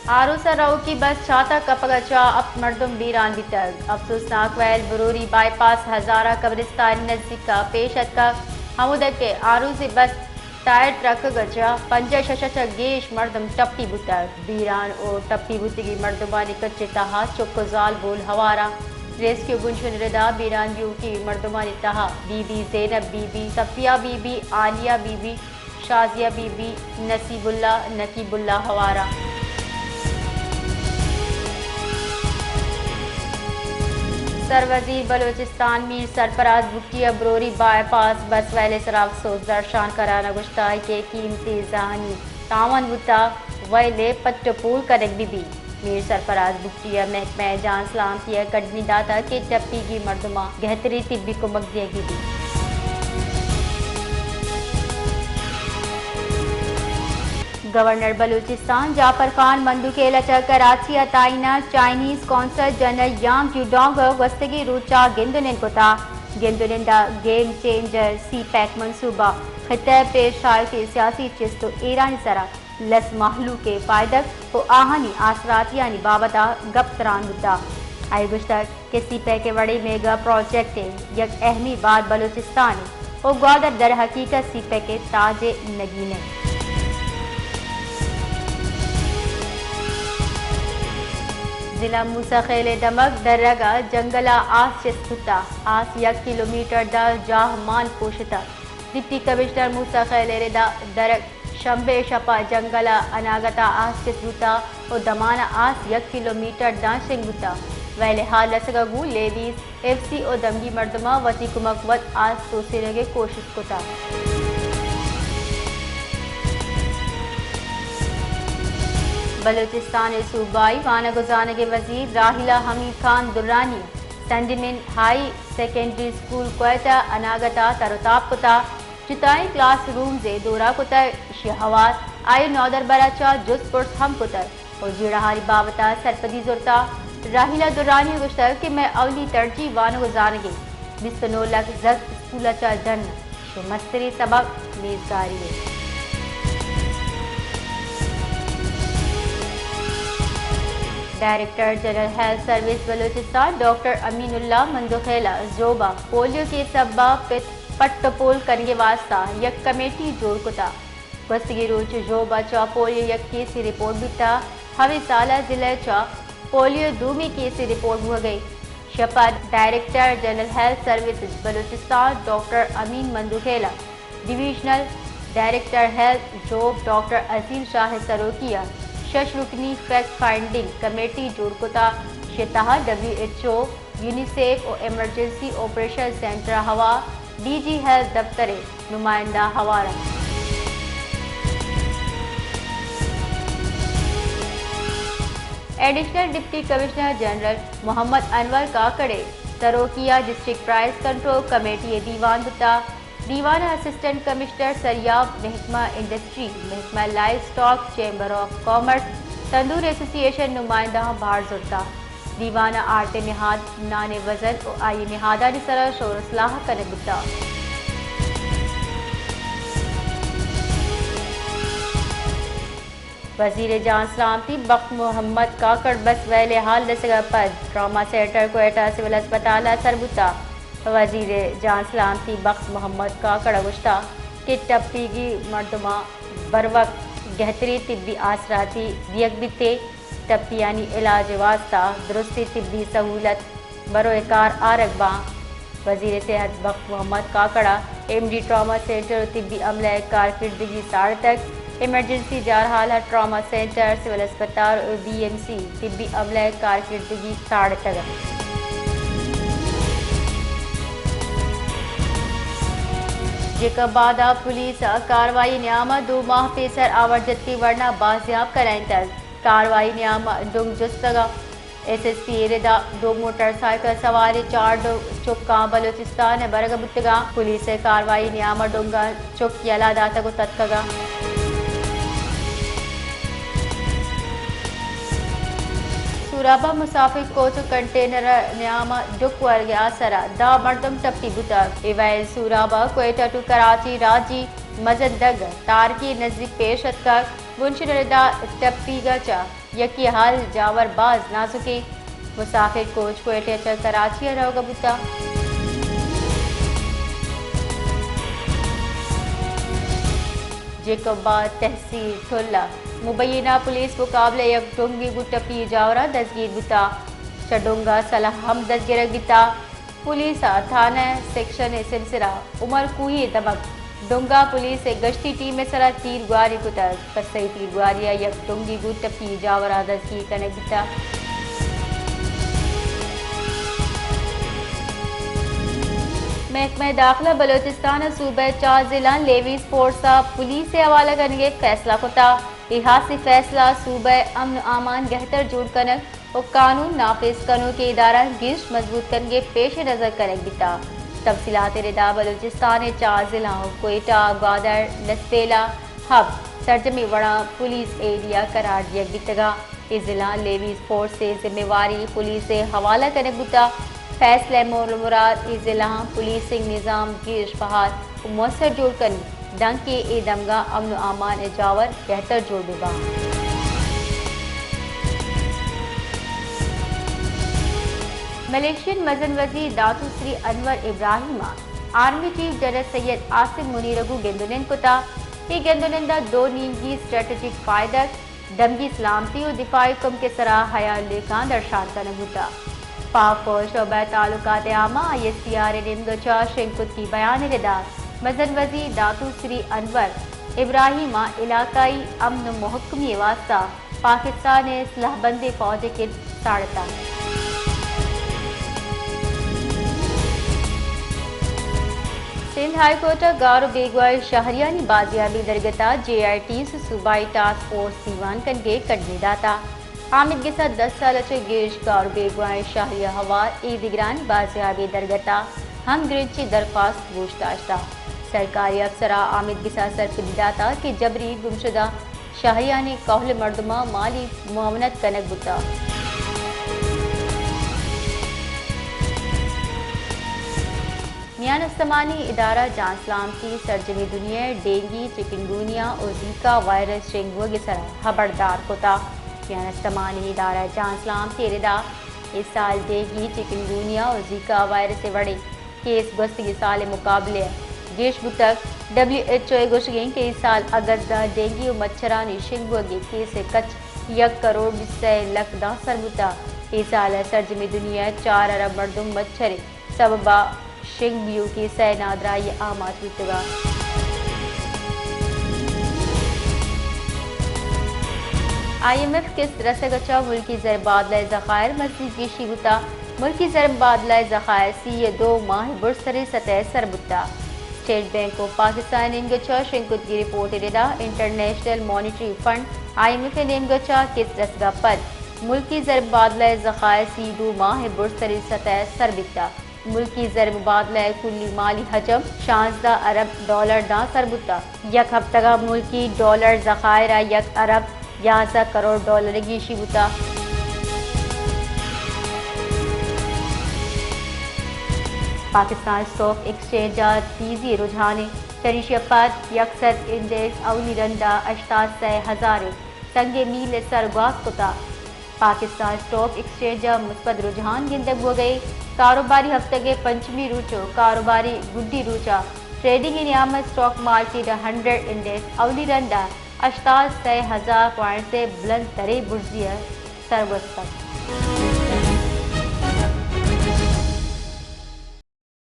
आरोसा राव की बस छाता कपगचा अब मर्दम बीरान बितर अफसोसनाक वैल बरूरी बाईपास हजारा कब्रिस्तान नजदीका पेशत का हमूदक के आरूसी बस टायर ट्रक गचा पंजा शशच गेश मर्दम टप्पी बुतर बीरान और टप्पी बुतगी मर्दमानी कच्चे तहा चुक्कोजाल बोल हवारा रेस्क्यू गुंशन रिदा बीरान व्यू की मर्दमानी तहा बीबी ज़ैनब बीबी सफिया बीबी आलिया बीबी शाजिया बीबी नसीबुल्ला नकीबुल्ला हवारा सरवजीर बलोचिस्तान मीर सरफराज भुट्टी अब्रोरी बाईपास बस वैले सराफ सोच दर्शान कराना गुश्ताई के कीमती जहानी तावन बुता वैले पट्टपूल करक बीबी मीर सरफराज भुट्टी महकमा जान सलामती कदमी दाता के टप्पी की मर्दमा गहतरी तिब्बी को मकदिया की गवर्नर बलूचिस्तान जाफर खान मंदुकेला कराची अताइना Chinese consul general Yang Yudong वस्तगी रूचा गिंदुनिन कोता गिंदुनिन दा गेम चेंजर सी पैक मंसूबा खतरे पेश आय के सियासी चिस्तो ईरानी सरा लस महलू के फायदक ओ आहानी आसरात यानी बाबता गप्तरान मुद्दा आई गुश्तर के सी पैक के बड़े मेगा प्रोजेक्ट यक अहमी बात बलूचिस्तान ओ ग्वादर दर हकीकत सी पैक के ताजे नगीने जिला मूसाखेल दमक दर्रगा जंगला आस चिस्ता आस 1 किलोमीटर दा जाह मान पोशता डिप्टी कमिश्नर मूसाखेल रेदा दरक शंबे शपा जंगला अनागता आस चिस्ता और दमाना आस 1 किलोमीटर दा शिंगुता वैले हाल लसगू लेडीज एफसी और दमगी मर्दमा वती कुमक वत आस तो सिरगे कोशिश कोता बलूचिस्तान सूबाई वाना गुजाने के वजीर Rahila Hamid Khan Durrani Sandeman high secondary school Quetta अनागता तरताब कुता चिताई क्लास रूम से दौरा कुतर शहवार आई नौदर बराचा जुस पुर्स हम कुतर और जिड़हारी बावता सरपदी जुरता राहिला दुर्रानी गुश्तर कि मैं अवली तरजी वाना गुजाने के 29 लाख जद स्कूल चा जन मस्तरी सबक मेजगारी है director general health service Balochistan doctor Aminullah Mandokhel जोबा पोलियो के सबा पट्टपोल करने वास्ता यक कमेटी जोड़ कुता वस्तगी रोच जोबा चा पोलियो यक केसी रिपोर्ट बिता हवे साला जिले चा पोलियो दूमी केसी रिपोर्ट हो गई शपा director general health service Balochistan doctor Amin Mandokhel divisional director health Zhob doctor Azeem Shah सरोकिया शश रुकनी फैक्ट फाइंडिंग कमेटी जोड़कुता शतहा WHO यूनिसेफ और इमरजेंसी ऑपरेशन सेंटर हवा DG हेल्थ दफ्तरे नुमाइंदा हवारा additional deputy commissioner general Mohammad Anwar काकड़े सरोकिया डिस्ट्रिक्ट प्राइस कंट्रोल कमेटी दीवान बुता दीवान असिस्टेंट कमिश्नर सरियाब महकमा इंडस्ट्री महकमा livestock chamber of commerce tandoor association नुमाइंदा बाहर जुड़ता दीवाना आरते निहाद नाने वजन और आई निहादा निसरा शोर सलाह कर बुता वजीर जान सलामती बख्त मोहम्मद काकड़ बस वैले हाल दसगा पद ट्रामा सेंटर कोएटा सिविल अस्पताल सरबुता वजीर जान सलामती बख्त मोहम्मद काकड़ गुश्ता के टप्पी की मर्दमा बरवक गहतरी तिब्बी आसराती दियक बिते टप्पी यानी इलाज वास्ता दुरुस्ती तिब्बी सहूलत बरोकार आरकबा वजीर सेहत बख्त मोहम्मद काकड़ा MD ट्रामा सेंटर तिब्बी अमला कारकर्दगी साढ़ तक इमरजेंसी जारहाला ट्रामा सेंटर सिविल अस्पताल और BMC तिब्बी अमला कारकर्दगी साढ़ तक जेका बादा पुलिस कार्रवाई न्यामा 2 माह पेसर आवर्जती वरना बाजियाब कराइन तक कार्रवाई न्यामा दुंग जुस्तगा SSP एरेदा 2 मोटरसाइकिल सवारी 4 चुक्का बलूचिस्तान बरगबुतगा पुलिस कार्रवाई न्यामा डुंगा चुक्कियाला दाता को तत्कगा सूराबा मुसाफिर कोच कंटेनर न्यामा डुक वर्ग्या सरा दा मर्दम टप्पी बुता इवाइल सूराबा क्वेटा टू कराची राजी मजदग तार की नजदीक पेशत का बुनशरदा टप्पी गचा یکی حال جاور باز نازکے مسافر کوچ کو اٹیچر کراچی روگا بتا جیکوباد تحصیل ٹھلا مبینہ پولیس مقابلہ یک ڈونگی گٹپی جاورا دستگیر بتا چڈونگا صلاح ہم دستگیر بتا پولیس تھانہ سیکشن سلسلہ عمر کوہی دمک ڈونگا پولیس گشتی ٹیم سرا تیر گواری کتا کسئی تیر گواریا یک ڈونگی گٹپی جاورا دستگیر کرنے بتا محکمہ داخلہ بلوچستان صوبہ 4 ضلع لیوی سپورٹسا پولیس سے حوالہ کرنے فیصلہ کتا احاسی فیصلہ صوبہ امن و امان بہتر جوڑ کنک اور قانون نافذ کنو کے ادارہ گشت مضبوط کرنے پیش نظر کرنے بتا تفصیلات ردا بلوچستان 4 ضلع کوئٹہ گوادر لسپیلا ہب سرجمی وڑا پولیس ایریا قرار دیا بتگا یہ ضلع لیوی سپورٹس سے ذمہ واری پولیس سے حوالہ کرنے بتا فیصلہ مراد ضلع پولیسنگ نظام گیش بہار مؤثر جوڑ کر ڈنگ کے اے دمگا امن و امان جاور بہتر جوڑ بگا ملیشین مزن وزیر داتو سری انور ابراہیمہ آرمی چیف جنرل سید آصم منیرگو گندنین کتا یہ گندنندہ 2 نیمگی اسٹریٹجک فائدہ دمگی سلامتی و دفاعی کم کے سرا حیال لیکان درشان کا نبوتا پاک و شعبہ تعلقات عامہ ISPR نمگچا شنکت کی بیان ردا مزن وزیر داتو سری انور ابراہیمہ علاقائی امن و محکمی واسطہ پاکستان اسلحہ بندی فوج کے ساڑتا سندھ ہائی کورٹ گارو بیگوائی شہریانی بازیابی درگتا JIT صوبائی ٹاسک فورس دیوان کنگے کڈنی داتا حامد کے ساتھ 10 سال اچھے گیش گارو بیگوائی شہریہ ہوار ایدگرانی بازیابی درگتا ہم گرنچی درخواست پوچھتاچھ تھا سرکاری افسرہ حامد کے ساتھ سرپدی داتا کہ جبری گمشدہ شہریانی قہل مردمہ مالی معاونت کنک بتا میان استمانی ادارہ جان سلامتی سرجمی دنیا ڈینگی چکنگونیا اور زیکا وائرس شنگو کے سرا خبردار ہوتا میان استمانی ادارہ جان سلامتی ردا اس سال ڈینگی چکنگونیا اور زیکا وائرس سے بڑے کیس گستگی سال مقابلے گیش بتک WHO گوشگیں کہ اس سال اگست ڈینگی و مچھرانی شنگو کے کیس کچ 1 کروڑ 20 لاکھ دا سربتا اس سال سرجمی دنیا 4 ارب مردم مچھر سببا شنگ بیو کی سہ نادرائی آمات بتگا IMF کس رسگچا ملکی زر بادلہ ذخائر مزید گیشی بتا ملکی زر بادلہ ذخائر 2 ماہ برسری سطح سر بتا اسٹیٹ بینک آف پاکستان نمگچا شنکت کی رپورٹ ردا انٹرنیشنل مانیٹری فنڈ IMF نمگچا کس رسگا پد ملکی زر بادلہ ذخائر 2 ماہ برسری سطح سر بتا ملکی زر مبادلہ کلی مالی حجم 16 ارب ڈالر دا سربتا یک ہفتہ ملکی ڈالر ذخائر 1 ارب 11 کروڑ ڈالر گیشی بتا پاکستان اسٹاک ایکسچینج تیزی رجحانے چریشپت یکسر انڈیکس اولی رندہ 88,000 سنگ میل سرگواز کتا پاکستان اسٹاک ایکسچینج مثبت رجحان گندگ ہو گئی کاروباری ہفتہ کے پنچمی روچو کاروباری گڈی روچا ٹریڈنگ انعامت اسٹاک مارکیٹ 100 انڈیکس اولی رندہ 88,000 پوائنٹ سے بلند ترے برزیہ سروس تک